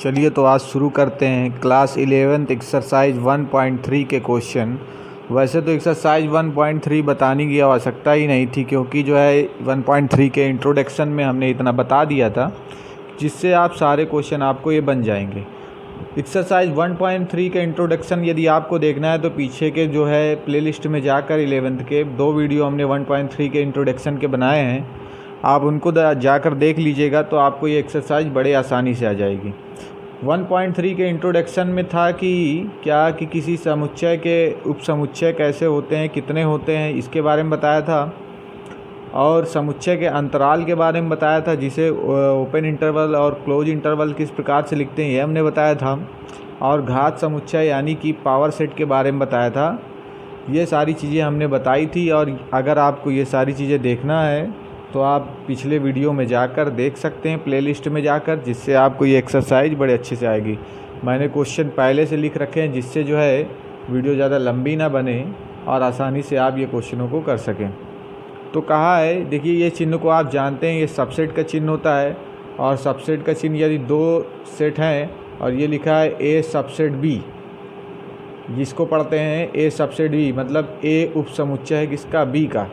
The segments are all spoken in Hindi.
चलिए तो आज शुरू करते हैं क्लास 11th एक्सरसाइज 1.3 के क्वेश्चन। वैसे तो एक्सरसाइज 1.3 बताने की आवश्यकता ही नहीं थी, क्योंकि जो है 1.3 के इंट्रोडक्शन में हमने इतना बता दिया था जिससे आप सारे क्वेश्चन आपको ये बन जाएंगे। एक्सरसाइज 1.3 के इंट्रोडक्शन यदि आपको देखना है तो पीछे के जो है प्लेलिस्ट में जाकर 11th के 2 वीडियो हमने 1.3 के इंट्रोडक्शन के बनाए हैं, आप उनको जाकर देख लीजिएगा तो आपको ये एक्सरसाइज बड़े आसानी से आ जाएगी। 1.3 के इंट्रोडक्शन में था कि किसी समुच्चय के उपसमुच्चय कैसे होते हैं, कितने होते हैं, इसके बारे में बताया था, और समुच्चय के अंतराल के बारे में बताया था, जिसे ओपन इंटरवल और क्लोज इंटरवल किस प्रकार से लिखते हैं ये हमने बताया था, और घात समुच्चय यानी कि पावर सेट के बारे में बताया था। ये सारी चीज़ें हमने बताई थी, और अगर आपको ये सारी चीज़ें देखना है तो आप पिछले वीडियो में जाकर देख सकते हैं, प्लेलिस्ट में जाकर, जिससे आपको ये एक्सरसाइज बड़े अच्छे से आएगी। मैंने क्वेश्चन पहले से लिख रखे हैं जिससे जो है वीडियो ज़्यादा लंबी ना बने और आसानी से आप ये क्वेश्चनों को कर सकें। तो कहा है, देखिए ये चिन्ह को आप जानते हैं, ये सबसेट का चिन्ह होता है, और सबसेट का चिन्ह यदि 2 सेट हैं और ये लिखा है ए सबसेट बी, जिसको पढ़ते हैं ए सबसेट बी, मतलब ए उपसमुच्चय है किसका, बी का।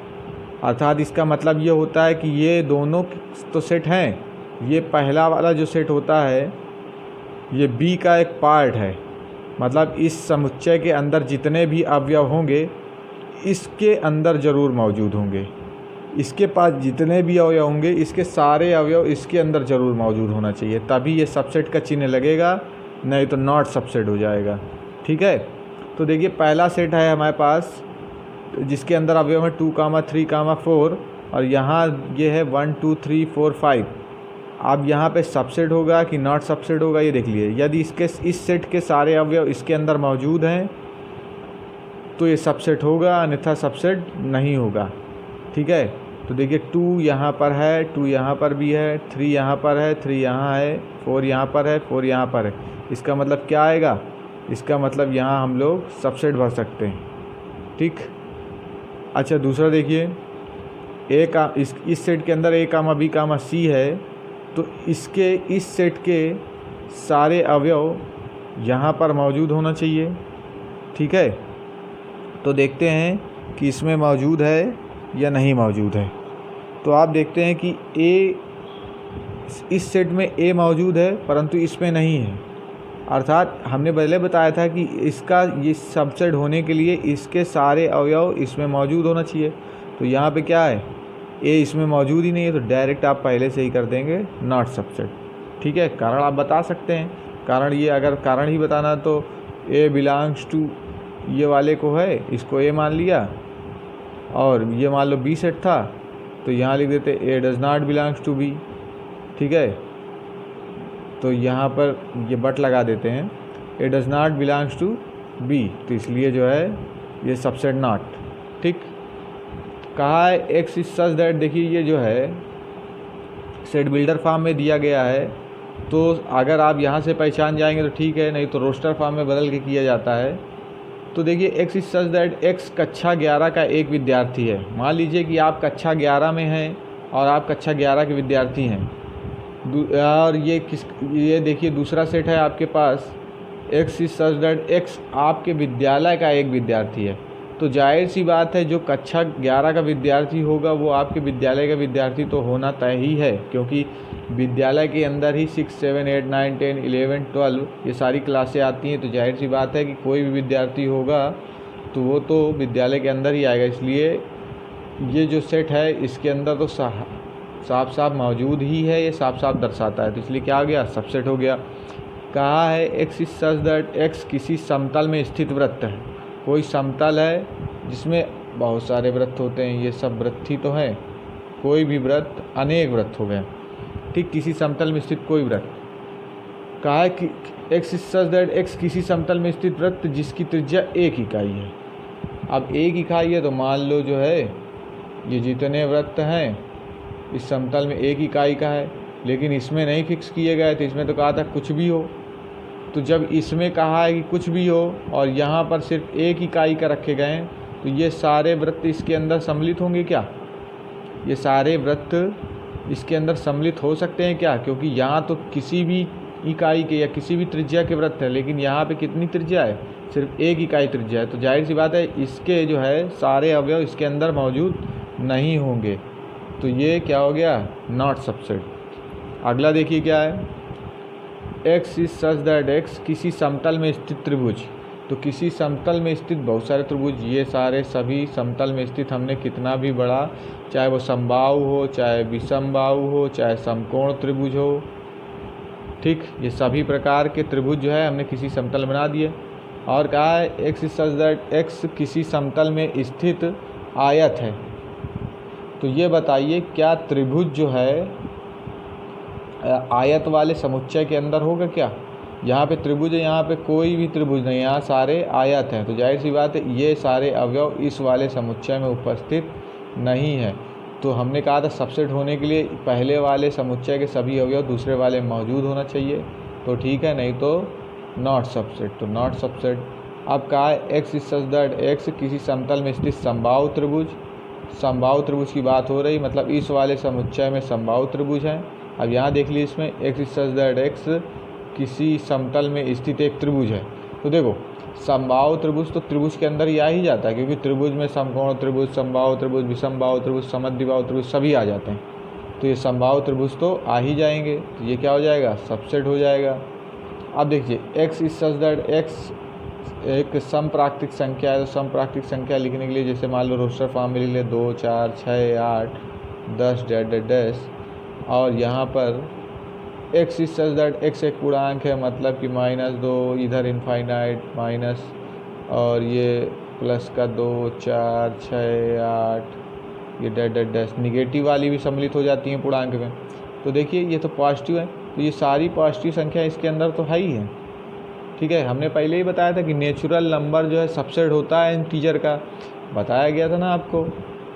अर्थात इसका मतलब ये होता है कि ये दोनों तो सेट हैं, ये पहला वाला जो सेट होता है ये बी का एक पार्ट है, मतलब इस समुच्चय के अंदर जितने भी अवयव होंगे इसके अंदर ज़रूर मौजूद होंगे। इसके पास जितने भी अवयव होंगे इसके सारे अवयव इसके अंदर ज़रूर मौजूद होना चाहिए, तभी ये सबसेट का चिन्ह लगेगा, नहीं तो नॉट सबसेट हो जाएगा। ठीक है, तो देखिए पहला सेट है हमारे पास जिसके अंदर अवयव है 2, 3, 4, और यहाँ ये है 1, 2, 3, 4, 5। अब यहाँ पे सबसेट होगा कि नॉट सबसेट होगा ये देख लीजिए। यदि इस सेट के सारे अवयव इसके अंदर मौजूद हैं तो ये सबसेट होगा, अन्यथा सबसेट नहीं होगा। ठीक है, तो देखिए 2 यहाँ पर है, 2 यहाँ पर भी है, 3 यहाँ पर है, 3 यहाँ है, 4 यहाँ पर है, 4 यहाँ पर है। इसका मतलब क्या आएगा, इसका मतलब यहाँ हम लोग सबसेट भर सकते हैं। ठीक, अच्छा दूसरा देखिए, इस सेट के अंदर A, B, C है, तो इसके इस सेट के सारे अवयव यहाँ पर मौजूद होना चाहिए। ठीक है, तो देखते हैं कि इसमें मौजूद है या नहीं मौजूद है। तो आप देखते हैं कि इस सेट में A मौजूद है परंतु इसमें नहीं है। अर्थात हमने पहले बताया था कि इसका ये सबसेट होने के लिए इसके सारे अवयव इसमें मौजूद होना चाहिए। तो यहाँ पे क्या है, ए इसमें मौजूद ही नहीं है, तो डायरेक्ट आप पहले से ही कर देंगे नॉट सबसेट। ठीक है, कारण आप बता सकते हैं, कारण ये अगर कारण ही बताना तो ए बिलोंग्स टू ये वाले को है, इसको ए मान लिया, और ये मान लो बी सेट था तो यहाँ लिख देते A does not belongs to B. ठीक है, तो यहाँ पर ये बट लगा देते हैं, A does not belongs to B, तो इसलिए जो है ये सबसेट नॉट। ठीक, कहा है एक्स इज सच दैट, देखिए ये जो है सेट बिल्डर फॉर्म में दिया गया है, तो अगर आप यहाँ से पहचान जाएंगे तो ठीक है, नहीं तो रोस्टर फॉर्म में बदल के किया जाता है। तो देखिए x is such that, x कक्षा 11 का एक विद्यार्थी है। मान लीजिए कि आप कक्षा 11 में हैं और आप कक्षा 11 के विद्यार्थी हैं, और ये देखिए दूसरा सेट है आपके पास, X is such that, X आपके विद्यालय का एक विद्यार्थी है। तो जाहिर सी बात है जो कक्षा 11 का विद्यार्थी होगा वो आपके विद्यालय का विद्यार्थी तो होना तय ही है, क्योंकि विद्यालय के अंदर ही 6, 7, 8, 9, 10, 11, 12 ये सारी क्लासें आती हैं। तो जाहिर सी बात है कि कोई भी विद्यार्थी होगा तो वो तो विद्यालय के अंदर ही आएगा, इसलिए ये जो सेट है इसके अंदर तो साफ साफ मौजूद ही है, ये साफ साफ दर्शाता है, तो इसलिए क्या हो गया, सबसेट हो गया। कहा है x is such that, x किसी समतल में स्थित वृत्त है। कोई समतल है जिसमें बहुत सारे वृत्त होते हैं, ये सब वृत्त ही तो हैं, कोई भी वृत्त अनेक वृत्त हो गए। ठीक, किसी समतल में स्थित कोई वृत्त। कहा है कि x is such that, x किसी समतल में स्थित वृत्त जिसकी त्रिज्या 1 इकाई है। अब 1 इकाई है तो मान लो जो है ये जितने वृत्त हैं इस समतल में 1 इकाई का है, लेकिन इसमें नहीं फिक्स किए गए थे, इसमें तो कहा था कुछ भी हो। तो जब इसमें कहा है कि कुछ भी हो और यहाँ पर सिर्फ 1 इकाई का रखे गए हैं, तो ये सारे वृत्त इसके अंदर सम्मिलित होंगे क्या, ये सारे वृत्त इसके अंदर सम्मिलित हो सकते हैं क्या? क्योंकि यहाँ तो किसी भी इकाई के या किसी भी त्रिज्या के वृत्त है, लेकिन यहाँ पे कितनी त्रिज्या है, सिर्फ 1 इकाई त्रिज्या है, तो जाहिर सी बात है इसके जो है सारे अवयव इसके अंदर मौजूद नहीं होंगे, तो ये क्या हो गया, नॉट सबसेट। अगला देखिए क्या है, x is such that x किसी समतल में स्थित त्रिभुज, तो किसी समतल में स्थित बहुत सारे त्रिभुज, ये सारे सभी समतल में स्थित हमने कितना भी बड़ा, चाहे वो समबाहु हो, चाहे विषमबाहु हो, चाहे समकोण त्रिभुज हो, ठीक, ये सभी प्रकार के त्रिभुज जो है हमने किसी समतल बना दिए। और कहा है x is such that x किसी समतल में स्थित आयत है, तो ये बताइए क्या त्रिभुज जो है आयत वाले समुच्चय के अंदर होगा क्या। यहाँ पे त्रिभुज है, यहाँ पे कोई भी त्रिभुज नहीं, यहाँ सारे आयत हैं, तो जाहिर सी बात है ये सारे अवयव इस वाले समुच्चय में उपस्थित नहीं है। तो हमने कहा था सबसेट होने के लिए पहले वाले समुच्चय के सभी अवयव दूसरे वाले मौजूद होना चाहिए, तो ठीक है, नहीं तो नॉट सबसेट, तो नॉट सबसेट। अब कहा है x is such that x किसी समतल में स्थित समबाहु त्रिभुज, समबाहु त्रिभुज की बात हो रही, मतलब इस वाले समुच्चय में समबाहु त्रिभुज हैं। अब यहाँ देख लीजिए इसमें x is such that x किसी समतल में स्थित एक त्रिभुज है, तो देखो समबाहु त्रिभुज तो त्रिभुज के अंदर ही आ ही जाता है, क्योंकि त्रिभुज में समकोण त्रिभुज, समबाहु त्रिभुज, विषमबाहु त्रिभुज, समद्विबाहु त्रिभुज सभी आ जाते हैं, तो ये समबाहु त्रिभुज तो आ ही जाएंगे, तो ये क्या हो जाएगा, सबसेट हो जाएगा। अब देखिए x is such that x एक समप्राकृतिक संख्या है, तो समप्राकृतिक संख्या लिखने के लिए जैसे मान लो रोस्टर फॉर्म में लिख ले 2, 4, 6, 8, 10 डैश, और यहाँ पर x is such that x एक पूर्णांक है, मतलब कि -2, इधर इनफाइनाइट माइनस, और ये प्लस का 2, 4, 6, 8, ये डैश निगेटिव वाली भी सम्मिलित हो जाती हैं पूर्णांक में। तो देखिए ये तो पॉजिटिव है, तो ये सारी पॉजिटिव संख्या इसके अंदर तो है ही है, ठीक है। हमने पहले ही बताया था कि नेचुरल नंबर जो है सबसेट होता है इंटीजर का, बताया गया था ना आपको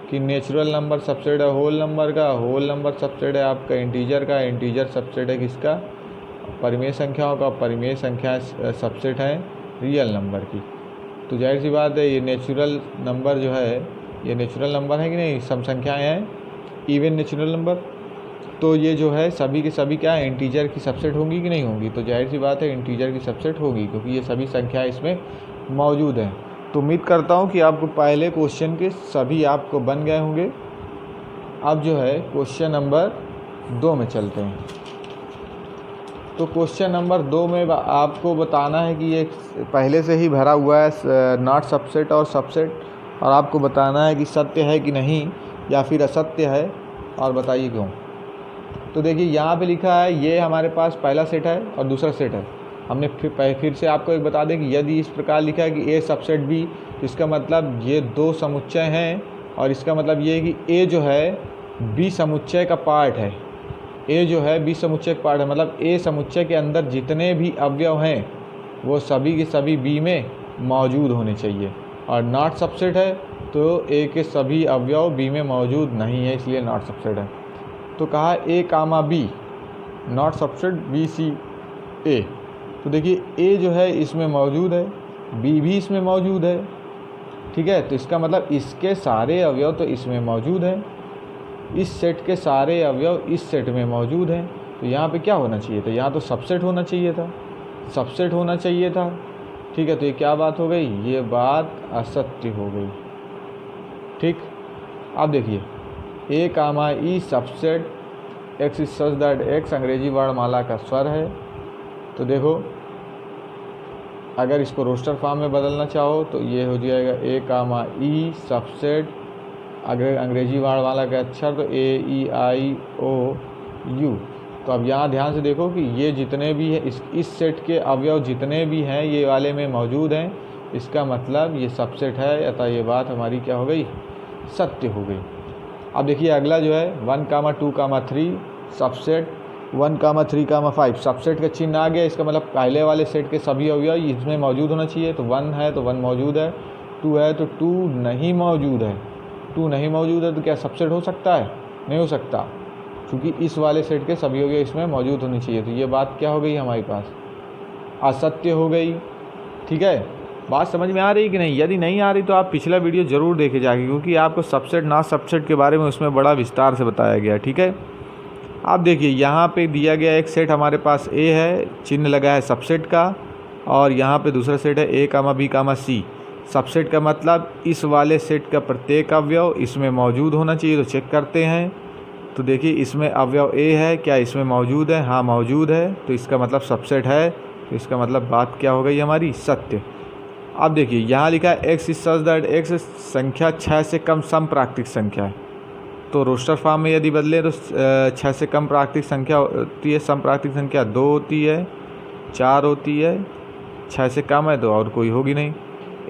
कि नेचुरल नंबर सबसेट है होल नंबर का, होल नंबर सबसेट है आपका इंटीजर का, इंटीजर सबसेट है किसका, परिमेय संख्याओं का, परिमेय संख्या सबसेट है रियल नंबर की। तो जाहिर सी बात है ये नेचुरल नंबर जो है ये नेचुरल नंबर है कि नहीं, सम संख्याएँ हैं इवन नेचुरल नंबर, तो ये जो है सभी के सभी क्या है इंटीजर की सबसेट होंगी कि नहीं होंगी, तो जाहिर सी बात है इंटीजर की सबसेट होगी, क्योंकि ये सभी संख्याएँ इसमें मौजूद हैं। तो उम्मीद करता हूँ कि आपको पहले क्वेश्चन के सभी आपको बन गए होंगे। अब जो है क्वेश्चन नंबर 2 में चलते हैं। तो क्वेश्चन नंबर 2 में आपको बताना है कि ये पहले से ही भरा हुआ है नॉट सबसेट और सबसेट, और आपको बताना है कि सत्य है कि नहीं या फिर असत्य है, और बताइए क्यों। तो देखिए यहाँ पे लिखा है ये हमारे पास पहला सेट है और दूसरा सेट है। हमने फिर से आपको एक बता दें कि यदि इस प्रकार लिखा है कि ए सबसेट बी, तो इसका मतलब ये 2 समुच्चय हैं, और इसका मतलब ये है कि ए जो है बी समुच्चय का पार्ट है, ए जो है बी समुच्चय का पार्ट है, मतलब ए समुच्चय के अंदर जितने भी अवयव हैं वो सभी के सभी बी में मौजूद होने चाहिए। और नॉट सबसेट है तो ए के सभी अवयव बी में मौजूद नहीं है, इसलिए नॉट सबसेट है। तो कहा A comma B not subset B C A, तो देखिए ए जो है इसमें मौजूद है, बी भी इसमें मौजूद है, ठीक है। तो इसका मतलब इसके सारे अवयव तो इसमें मौजूद हैं, इस सेट के सारे अवयव इस सेट में मौजूद हैं, तो यहाँ पे क्या होना चाहिए था, यहाँ तो सबसेट होना चाहिए था, सबसेट होना चाहिए था, ठीक है। तो ये क्या बात हो गई, ये बात असत्य हो गई, ठीक। अब देखिए A comma E subset X is such that X अंग्रेजी वर्णमाला का स्वर है। तो देखो अगर इसको रोस्टर फॉर्म में बदलना चाहो तो ये हो जाएगा ए कामा ई सबसेट अगर अंग्रेजी वर्णमाला का अक्षर तो ए ई आई ओ यू। तो अब यहाँ ध्यान से देखो कि ये जितने भी है इस सेट के अवयव जितने भी हैं ये वाले में मौजूद हैं, इसका मतलब ये सबसेट है, अतः ये बात हमारी क्या हो गई, सत्य हो गई। अब देखिए अगला जो है 1, 2, 3 सबसेट 1, 3, 5 सबसेट का चिन्ह आ गया, इसका मतलब पहले वाले सेट के सभी अवयव इसमें मौजूद होना चाहिए। तो 1 है तो 1 मौजूद है, 2 है तो 2 नहीं मौजूद है, 2 नहीं मौजूद है तो क्या सबसेट हो सकता है, नहीं हो सकता, क्योंकि इस वाले सेट के सभी अवयव इसमें मौजूद होनी चाहिए। तो ये बात क्या हो गई हमारे पास, असत्य हो गई, ठीक है। बात समझ में आ रही कि नहीं, यदि नहीं आ रही तो आप पिछला वीडियो ज़रूर देखे जाके, क्योंकि आपको सबसेट ना सबसेट के बारे में उसमें बड़ा विस्तार से बताया गया, ठीक है। अब देखिए यहाँ पे दिया गया एक सेट हमारे पास ए है, चिन्ह लगा है सबसेट का, और यहाँ पे दूसरा सेट है ए कामा बी कामा सी। सबसेट का मतलब इस वाले सेट का प्रत्येक अवयव इसमें मौजूद होना चाहिए। तो चेक करते हैं, तो देखिए इसमें अवयव ए है, क्या इसमें मौजूद है? हाँ मौजूद है, तो इसका मतलब सबसेट है। तो इसका मतलब बात क्या हो गई हमारी? सत्य। अब देखिए यहाँ लिखा है x is such that x संख्या 6 से कम सम प्राकृतिक संख्या है। तो रोस्टर फॉर्म में यदि बदले तो 6 से कम प्राकृतिक संख्या होती है, सम प्राकृतिक संख्या 2 होती है, 4 होती है, 6 से कम है तो और कोई होगी नहीं।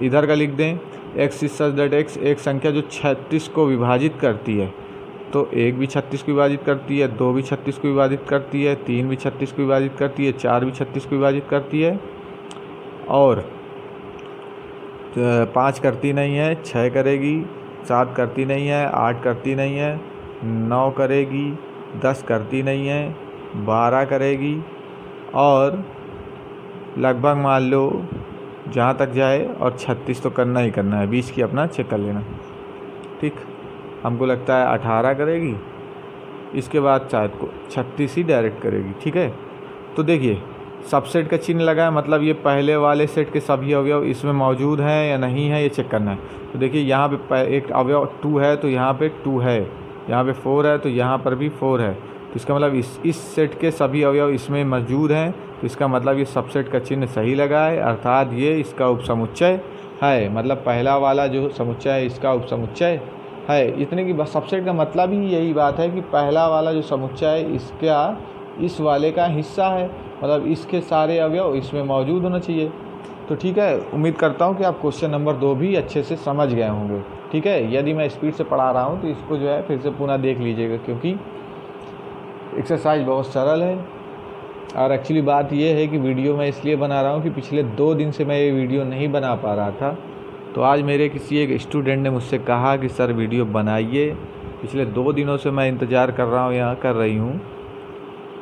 इधर का लिख दें x is such that x एक संख्या जो 36 को विभाजित करती है। तो 1 भी 36 को विभाजित करती है, 2 भी 36 को विभाजित करती है, 3 भी 36 को विभाजित करती है, 4 भी 36 को विभाजित करती है, और 5 करती नहीं है, 6 करेगी, 7 करती नहीं है, 8 करती नहीं है, 9 करेगी, 10 करती नहीं है, 12 करेगी, और लगभग मान लो जहाँ तक जाए, और 36 तो करना ही करना है, 20 की अपना चेक कर लेना। ठीक, हमको लगता है 18 करेगी, इसके बाद शायद को 36 ही डायरेक्ट करेगी। ठीक है, तो देखिए सबसेट का चिन्ह लगा है, मतलब ये पहले वाले सेट के सभी अवयव इसमें मौजूद हैं या नहीं है, ये चेक करना है। तो देखिए यहाँ पे एक अवयव 2 है, तो यहाँ पे 2 है, यहाँ पे 4 है, तो यहाँ पर भी 4 है। तो इसका मतलब इस सेट के सभी अवयव इसमें मौजूद हैं। तो इसका मतलब ये सबसेट का चिन्ह सही लगा है, अर्थात ये इसका उपसमुच्चय है। मतलब पहला वाला जो समुच्चय है इसका उपसमुच्चय है। इतने की सबसेट का मतलब ही यही बात है कि पहला वाला जो समुच्चय है इसका इस वाले का हिस्सा है, मतलब इसके सारे अवयव इसमें मौजूद होना चाहिए। तो ठीक है, उम्मीद करता हूँ कि आप क्वेश्चन नंबर 2 भी अच्छे से समझ गए होंगे। ठीक है, यदि मैं स्पीड से पढ़ा रहा हूँ तो इसको जो है फिर से पुनः देख लीजिएगा, क्योंकि एक्सरसाइज बहुत सरल है। और एक्चुअली बात ये है कि वीडियो मैं इसलिए बना रहा हूँ कि पिछले 2 दिन से मैं ये वीडियो नहीं बना पा रहा था। तो आज मेरे किसी एक स्टूडेंट ने मुझसे कहा कि सर वीडियो बनाइए। पिछले 2 दिनों से मैं इंतज़ार कर रहा हूँ, यहाँ कर रही हूँ,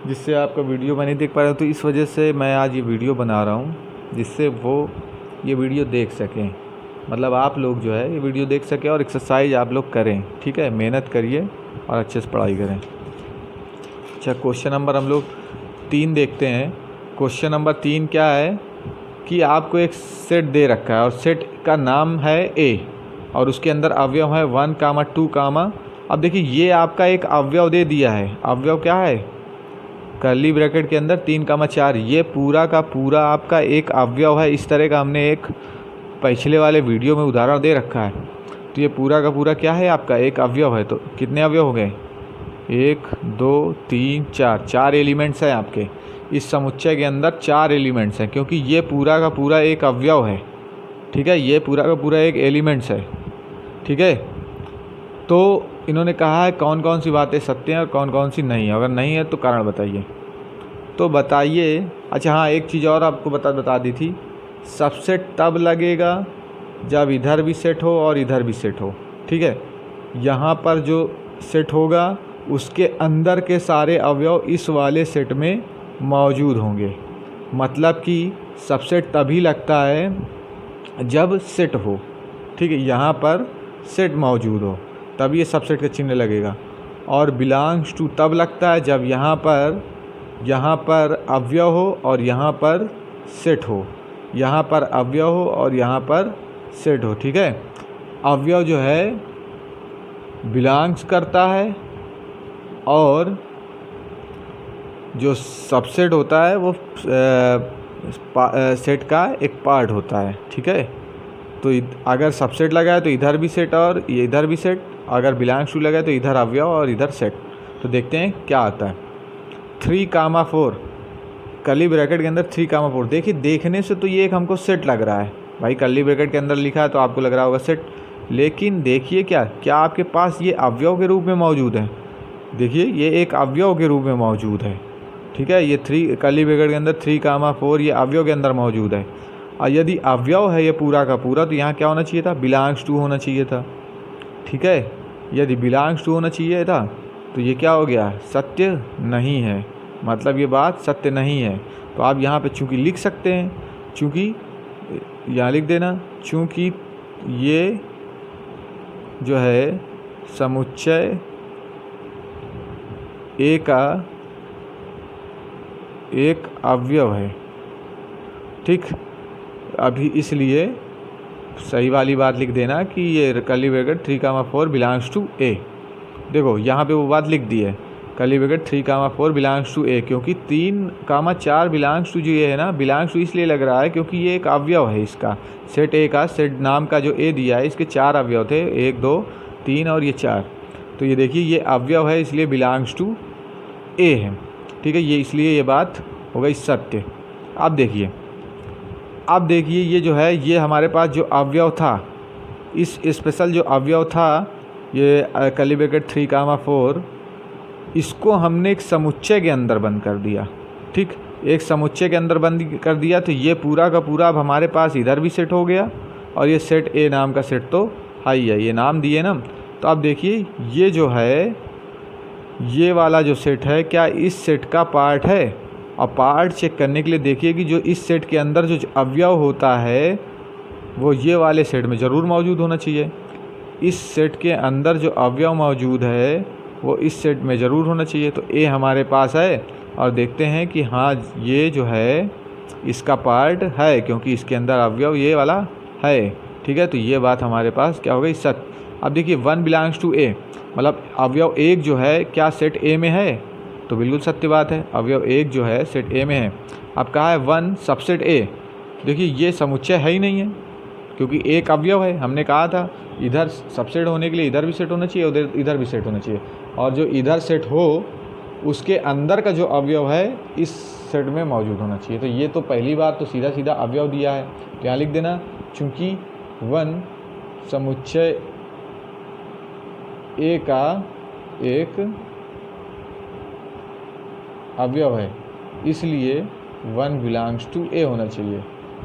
जिससे आपका वीडियो मैं नहीं देख पा रहा हूँ। तो इस वजह से मैं आज ये वीडियो बना रहा हूँ, जिससे वो ये वीडियो देख सकें, मतलब आप लोग जो है ये वीडियो देख सकें और एक्सरसाइज आप लोग करें। ठीक है, मेहनत करिए और अच्छे से पढ़ाई करें। अच्छा, क्वेश्चन नंबर हम लोग 3 देखते हैं। क्वेश्चन नंबर 3 क्या है कि आपको एक सेट दे रखा है और सेट का नाम है ए, और उसके अंदर अवयव है 1, 2, अब देखिए ये आपका एक अवयव दे दिया है। अवयव क्या है? कर्ली ब्रैकेट के अंदर 3, 4, ये पूरा का पूरा आपका एक अवयव है। इस तरह का हमने एक पिछले वाले वीडियो में उदाहरण दे रखा है। तो ये पूरा का पूरा क्या है? आपका एक अवयव है। तो कितने अवयव हो गए? 1, 2, 3, 4, 4 एलिमेंट्स हैं आपके इस समुच्चय के अंदर। 4 एलिमेंट्स हैं, क्योंकि ये पूरा का पूरा एक अवयव है। ठीक है, ये पूरा का पूरा एक एलिमेंट्स है। ठीक है, तो इन्होंने कहा है कौन कौन सी बातें सत्य हैं और कौन कौन सी नहीं है। अगर नहीं है तो कारण बताइए। तो बताइए। अच्छा हाँ, एक चीज़ और आपको बता दी थी, सबसेट तब लगेगा जब इधर भी सेट हो और इधर भी सेट हो। ठीक है, यहाँ पर जो सेट होगा उसके अंदर के सारे अवयव इस वाले सेट में मौजूद होंगे। मतलब कि सबसेट तभी लगता है जब सेट हो। ठीक है, यहाँ पर सेट मौजूद हो तब ये सबसेट का चिन्ह लगेगा। और बिलोंग्स टू तब लगता है जब यहाँ पर अवयव हो और यहाँ पर सेट हो। यहाँ पर अवयव हो और यहाँ पर सेट हो। ठीक है, अवयव जो है बिलोंग्स करता है और जो सबसेट होता है वो सेट का एक पार्ट होता है। ठीक है, तो अगर सबसेट लगा है तो इधर भी सेट और ये इधर भी सेट, अगर बिलोंग्स टू लगा है तो इधर अवयव और इधर सेट। तो देखते हैं क्या आता है। 3, 4 कर्ली ब्रैकेट के अंदर 3, 4। देखिए देखने से तो ये एक हमको सेट लग रहा है भाई, कर्ली ब्रैकेट के अंदर लिखा है तो आपको लग रहा होगा सेट। लेकिन देखिए क्या आपके पास ये अवयव के रूप में मौजूद है। देखिए ये एक अवयव के रूप में मौजूद है। ठीक है, ये 3 कर्ली ब्रैकेट के अंदर 3, 4 ये अवयव के अंदर मौजूद है। और यदि अवयव है ये पूरा का पूरा तो यहाँ क्या होना चाहिए था? बिलोंग्स टू होना चाहिए था। ठीक है, यदि बिलोंग्स टू होना चाहिए था तो ये क्या हो गया? सत्य नहीं है, मतलब ये बात सत्य नहीं है। तो आप यहाँ पे चूँकि लिख सकते हैं, चूँकि यहाँ लिख देना, चूँकि ये जो है समुच्चय ए का एक अवयव है। ठीक, अभी इसलिए सही वाली बात लिख देना कि ये कर्ली ब्रैकेट 3,4 बिलोंग्स टू ए। देखो यहाँ पे वो बात लिख दी है, कर्ली ब्रैकेट 3,4 बिलोंग्स टू ए, क्योंकि 3,4 बिलोंग्स टू जो ये है ना, बिलोंग्स टू इसलिए लग रहा है क्योंकि ये एक अवयव है इसका। सेट ए का, सेट नाम का जो ए दिया है, इसके 4 अवयव थे, 1 2 3 और ये 4। तो ये देखिए ये अवयव है, इसलिए बिलोंग्स टू ए है। ठीक है, ये इसलिए ये बात हो गई सत्य। अब देखिए ये जो है, ये हमारे पास जो अवयव था, इस स्पेशल जो अवयव था ये कर्ली ब्रैकेट 3,4, इसको हमने एक समुच्चय के अंदर बंद कर दिया। ठीक, एक समुच्चय के अंदर बंद कर दिया तो ये पूरा का पूरा अब हमारे पास इधर भी सेट हो गया, और ये सेट ए नाम का सेट तो है ही है, ये नाम दिए ना। तो अब देखिए ये जो है, ये वाला जो सेट है, क्या इस सेट का पार्ट है? और पार्ट चेक करने के लिए देखिए कि जो इस सेट के अंदर जो अवयव होता है वो ये वाले सेट में ज़रूर मौजूद होना चाहिए। इस सेट के अंदर जो अवयव मौजूद है वो इस सेट में ज़रूर होना चाहिए। तो ए हमारे पास है, और देखते हैं कि हाँ ये जो है इसका पार्ट है, क्योंकि इसके अंदर अवयव ये वाला है। ठीक है, तो ये बात हमारे पास क्या हो गई? सत्य। अब देखिए 1 बिलोंग्स टू ए, मतलब अवयव एक जो है क्या सेट ए में है? तो बिल्कुल सत्य बात है, अवयव एक जो है सेट ए में है। अब कहा है 1 सबसेट ए, देखिए ये समुच्चय है ही नहीं है, क्योंकि एक अवयव है। हमने कहा था इधर सबसेट होने के लिए इधर भी सेट होना चाहिए, उधर इधर भी सेट होना चाहिए, और जो इधर सेट हो उसके अंदर का जो अवयव है इस सेट में मौजूद होना चाहिए। तो ये तो पहली बात, तो सीधा सीधा अवयव दिया है, तो यहाँ लिख देना, चूँकि 1 समुच्चय ए का एक अवयव है, इसलिए 1 बिलोंग्स टू ए होना चाहिए।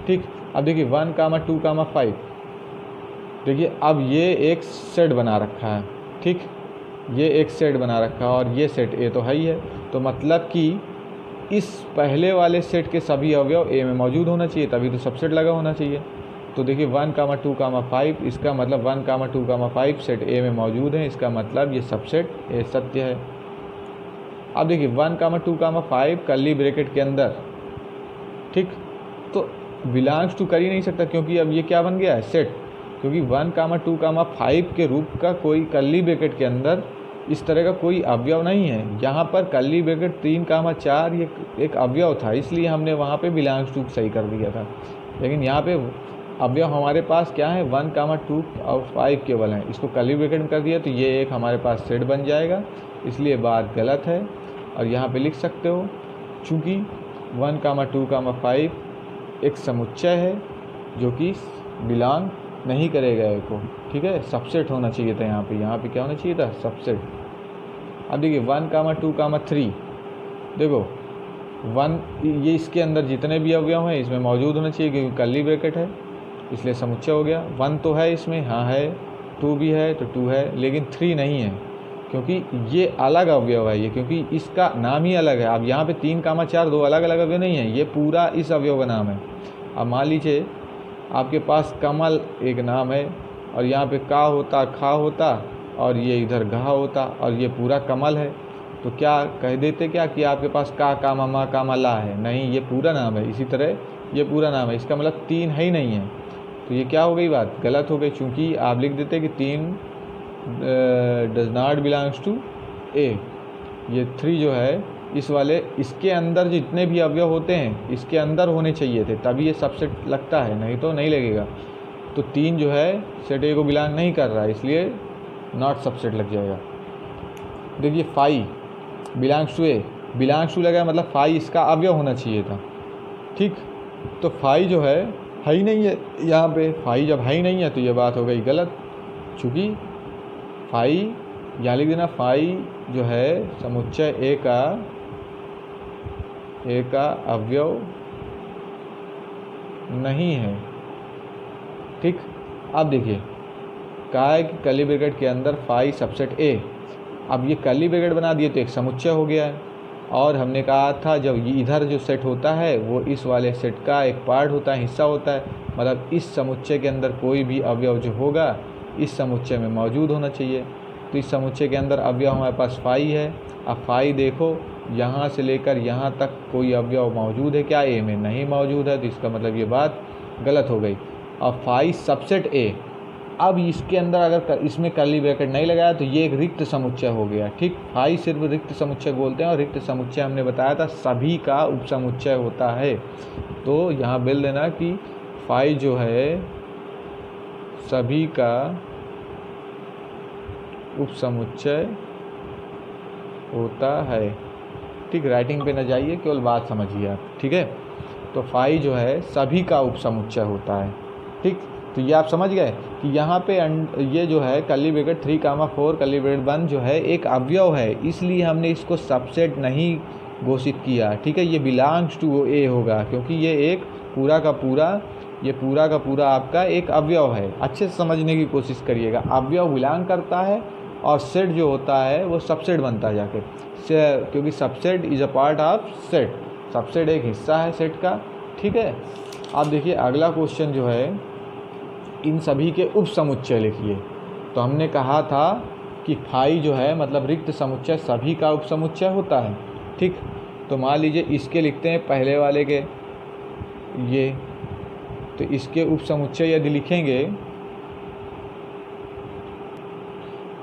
ठीक, अब देखिए 1, 2, 5, देखिए अब ये एक सेट बना रखा है। ठीक, ये एक सेट बना रखा है, और ये सेट ए तो है ही है, तो मतलब कि इस पहले वाले सेट के सभी अवयव ए में मौजूद होना चाहिए, तभी तो सबसेट लगा होना चाहिए। तो देखिए 1, 2, 5, इसका मतलब 1, 2, 5 सेट ए में मौजूद है, इसका मतलब ये सबसेट ए सत्य है। अब देखिए 1, 2, 5 कर्ली ब्रैकेट के अंदर, ठीक, तो बिलोंग्स टू कर ही नहीं सकता, क्योंकि अब ये क्या बन गया है? सेट। क्योंकि 1, 2, 5 के रूप का कोई कर्ली ब्रैकेट के अंदर इस तरह का कोई अवयव नहीं है। यहाँ पर कर्ली ब्रैकेट 3, 4 ये एक अवयव था, इसलिए हमने वहाँ पे बिलोंग्स टू सही कर दिया था। लेकिन यहाँ पे अवयव हमारे पास क्या है? 1, 2 और 5 केवल हैं, इसको कर्ली ब्रैकेट में कर दिया तो ये एक हमारे पास सेट बन जाएगा, इसलिए बात गलत है। और यहाँ पे लिख सकते हो, चूँकि 1, 2, 5 एक समुच्चय है जो कि बिलोंग नहीं करेगा ए को। ठीक है, सबसेट होना चाहिए था यहाँ पे क्या होना चाहिए था? सबसेट। अब देखिए 1, 2, 3, देखो 1 ये इसके अंदर जितने भी अवयव हैं इसमें मौजूद होना चाहिए, क्योंकि कर्ली ब्रैकेट है इसलिए समुच्चय हो गया। 1 तो है इसमें, हाँ है, 2 भी है तो 2 है, लेकिन 3 नहीं है, क्योंकि ये अलग अवयव है ये, क्योंकि इसका नाम ही अलग है। अब यहाँ पे 3, 4 दो अलग अलग अवयव नहीं है, ये पूरा इस अवयव का नाम है। अब मान लीजिए आपके पास कमल एक नाम है, और यहाँ पे का होता, खा होता, और ये इधर घा होता, और ये पूरा कमल है, तो क्या कह देते क्या कि आपके पास का मा का ला है? नहीं, ये पूरा नाम है। इसी तरह ये पूरा नाम है, इसका मतलब 3 है ही नहीं है, तो ये क्या हो गई? बात गलत हो गई, चूँकि आप लिख देते कि 3 डज नॉट बिलोंग्स टू ए। ये 3 जो है इस वाले, इसके अंदर जितने भी अवयव होते हैं इसके अंदर होने चाहिए थे, तभी ये सबसेट लगता है, नहीं तो नहीं लगेगा। तो 3 जो है सेट ए को बिलोंग नहीं कर रहा है, इसलिए नॉट सबसेट लग जाएगा। देखिए 5 belongs to A, belongs to लगा मतलब 5 इसका अवयव होना चाहिए था। ठीक, तो 5 जो है ही नहीं है यहाँ पे, 5 जब है ही नहीं है तो ये बात हो गई गलत, चूँकि 5 यहाँ लिख देना, 5 जो है समुच्चय ए का अवयव नहीं है। ठीक, अब देखिए कहा है कि कर्ली ब्रैकेट के अंदर 5 सबसेट ए। अब ये कर्ली ब्रैकेट बना दिए तो एक समुच्चय हो गया है, और हमने कहा था जब ये इधर जो सेट होता है वो इस वाले सेट का एक पार्ट होता है, हिस्सा होता है, मतलब इस समुच्चय के अंदर कोई भी अवयव जो होगा इस समुच्चय में मौजूद होना चाहिए। तो इस समुच्चय के अंदर अवयव हमारे पास फाई है। अब फाई देखो यहाँ से लेकर यहाँ तक कोई अवयव मौजूद है क्या? ए में नहीं मौजूद है, तो इसका मतलब ये बात गलत हो गई। अब फाई सबसेट ए, अब इसके अंदर अगर इसमें कर्ली ब्रैकेट नहीं लगाया तो ये एक रिक्त समुच्चय हो गया। ठीक, फाई सिर्फ रिक्त समुच्चय बोलते हैं, और रिक्त समुच्चय हमने बताया था सभी का उपसमुच्चय होता है। तो यहाँ बोल देना कि फाई जो है सभी का उपसमुच्चय होता है। ठीक, राइटिंग पे न जाइए, केवल बात समझिए आप। ठीक है, तो फाई जो है सभी का उपसमुच्चय होता है। ठीक, तो ये आप समझ गए कि यहाँ पे ये जो है कर्ली ब्रैकेट 3, 4 कर्ली ब्रैकेट बंद जो है एक अवयव है, इसलिए हमने इसको सबसेट नहीं घोषित किया। ठीक है, ये बिलोंग्स टू ए होगा, क्योंकि ये एक पूरा का पूरा आपका एक अवयव है। अच्छे से समझने की कोशिश करिएगा। अवयव बिलोंग करता है और सेट जो होता है वो सबसेट बनता है जाके, क्योंकि subset is a part of set. Subset एक हिस्सा है सेट का। ठीक है, अब देखिए अगला क्वेश्चन जो है, इन सभी के उपसमुच्चय लिखिए। तो हमने कहा था कि फाई जो है मतलब रिक्त समुच्चय सभी का उपसमुच्चय होता है। ठीक, तो मान लीजिए इसके लिखते हैं पहले वाले के ये, तो इसके उपसमुच्चय यदि लिखेंगे,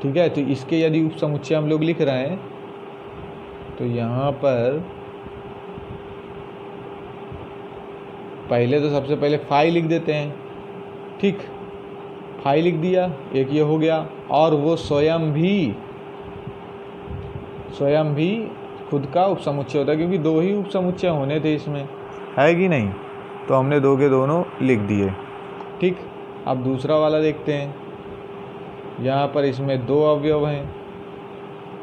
ठीक है, तो इसके यदि उपसमुच्चय हम लोग लिख रहे हैं तो यहाँ पर पहले तो सबसे पहले फाई लिख देते हैं। ठीक, फाई लिख दिया, एक ये हो गया, और वो स्वयं भी खुद का उपसमुच्चय होता है, क्योंकि दो ही उपसमुच्चय होने थे इसमें, है कि नहीं? तो हमने दो के दोनों लिख दिए। ठीक, अब दूसरा वाला देखते हैं। यहाँ पर इसमें दो अवयव हैं,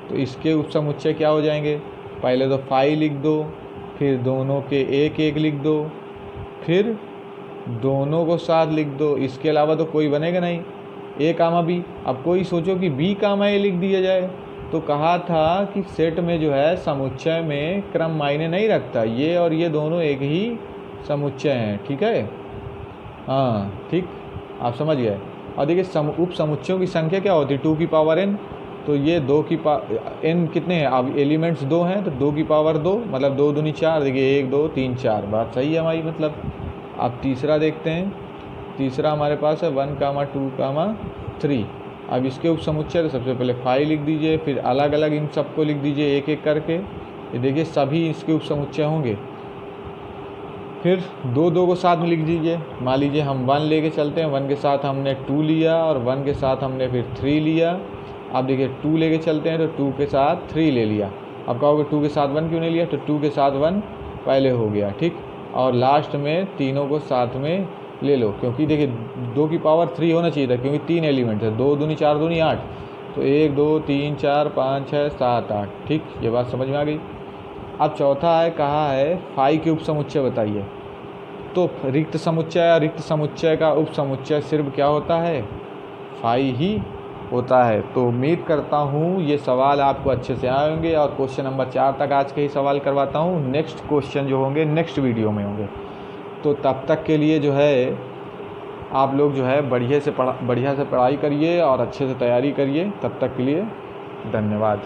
तो इसके उपसमुच्चय क्या हो जाएंगे? पहले तो फाई लिख दो, फिर दोनों के एक एक लिख दो, फिर दोनों को साथ लिख दो। इसके अलावा तो कोई बनेगा नहीं। ए कामा बी, अब कोई सोचो कि बी कामा ए लिख दिया जाए, तो कहा था कि सेट में जो है समुच्चय में क्रम मायने नहीं रखता, ये और ये दोनों एक ही समुच्चय हैं। ठीक है, हाँ ठीक, आप समझ गए। और देखिए उप समुच्चयों की संख्या क्या होती है? 2 की पावर n, तो ये 2 की n कितने हैं? अब एलिमेंट्स 2 हैं, तो 2 की पावर 2 मतलब 2 दूनी 4। देखिए 1 2 3 4, बात सही है हमारी। मतलब अब तीसरा देखते हैं। तीसरा हमारे पास है 1, 2, 3। अब इसके उपसमुच्चय तो सबसे पहले फाई लिख दीजिए, फिर अलग अलग इन सबको लिख दीजिए एक एक करके। ये देखिए सभी इसके उपसमुच्चय होंगे। फिर 2 2 को साथ में लिख दीजिए। मान लीजिए हम 1 लेके चलते हैं, 1 के साथ हमने 2 लिया, और 1 के साथ हमने फिर 3 लिया। अब देखिए 2 लेके चलते हैं, तो 2 के साथ 3 ले लिया। अब कहोगे 2 के साथ 1 क्यों नहीं लिया? तो 2 के साथ 1 पहले हो गया। ठीक, और लास्ट में तीनों को साथ में ले लो, क्योंकि देखिए 2 की पावर 3 होना चाहिए था, क्योंकि 3 एलिमेंट है। 2 दूनी 4 दूनी 8, तो 1 2 3 4 5 6 7 8। ठीक, ये बात समझ में आ गई। अब चौथा है, कहा है फाई के उपसमुच्चय बताइए। तो रिक्त समुच्चय या रिक्त समुच्चय का उपसमुच्चय सिर्फ क्या होता है? फाई ही होता है। तो उम्मीद करता हूँ ये सवाल आपको अच्छे से आए होंगे, और क्वेश्चन नंबर 4 तक आज के ही सवाल करवाता हूँ। नेक्स्ट क्वेश्चन जो होंगे नेक्स्ट वीडियो में होंगे। तो तब तक के लिए जो है आप लोग जो है बढ़िया से पढ़ाई करिए और अच्छे से तैयारी करिए। तब तक के लिए धन्यवाद।